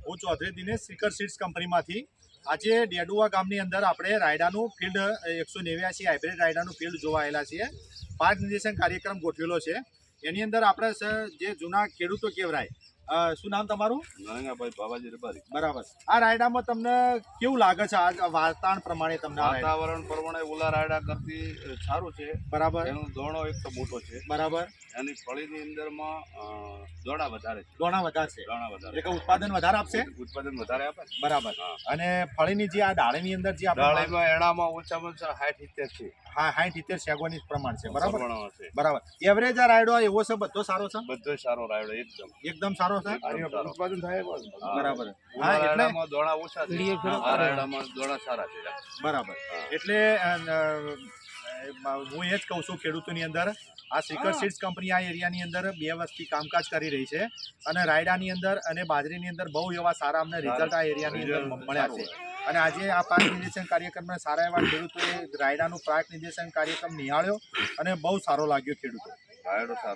હું ચૌધરી દિનેશ શ્રીકર સીડ્સ કંપનીમાંથી આજે ડેડુઆ ગામની અંદર આપણે રાયડાનું ફિલ્ડ 189 હાઇબ્રિડ રાયડાનું ફિલ્ડ જોવા આવેલા છીએ. પાક નિર્દેશન કાર્યક્રમ ગોઠવેલો છે. એની અંદર આપણે જે જૂના ખેડૂતો કહેવાય, શું નામ તમારું? નરેન્દ્રભાઈ બાબાજી રબારી. બરાબર. આ રાયડામાં તમને કેવું લાગે છે? આ વાતાવરણ પ્રમાણે તમને વાતાવરણ પ્રમાણે ઓલા રાયડા કરતી સારું છે. બરાબર. એનો દોણો એક તો મોટો છે. બરાબર. એની ફળીની અંદરમાં દોણા વધારે છે. દોણા વધારશે. દોણા વધારે. એટલે ઉત્પાદન વધારે આપશે. ઉત્પાદન વધારે આપે. બરાબર. અને ફળીની જે આ ડાળીની અંદર જે આપણે ડાળીમાં એણામાં ઓછામાં ઓછા 60-70 છે. હા, 60-70 સેગોની પ્રમાણ છે. બરાબર. છે. બરાબર. એવરેજ આ રાયડો એવો છે, બધો સારો છે. બધો સારો રાયડો એકદમ સારો છે. ઉત્પાદન થાય બરાબર. હા, એટલે દોણા ઓછા છે. આ રાયડામાં દોણા સારા છે. બરાબર. એટલે હું એ જ કહું છું ખેડૂતોની અંદર, આ શ્રીકર સીડ્સ કંપની આ એરિયાની અંદર 2 વર્ષથી કામકાજ કરી રહી છે અને રાયડાની અંદર અને બાજરીની અંદર બહુ એવા સારા અમને રિઝલ્ટ આ એરિયાની અંદર મળ્યા છે. અને આજે આ પાક નિર્દેશન કાર્યક્રમમાં સારા એવા ખેડૂતોએ રાયડાનું પાક નિર્દેશન કાર્યક્રમ નિહાળ્યો અને બહુ સારો લાગ્યો ખેડૂતો. રાયડો સારો.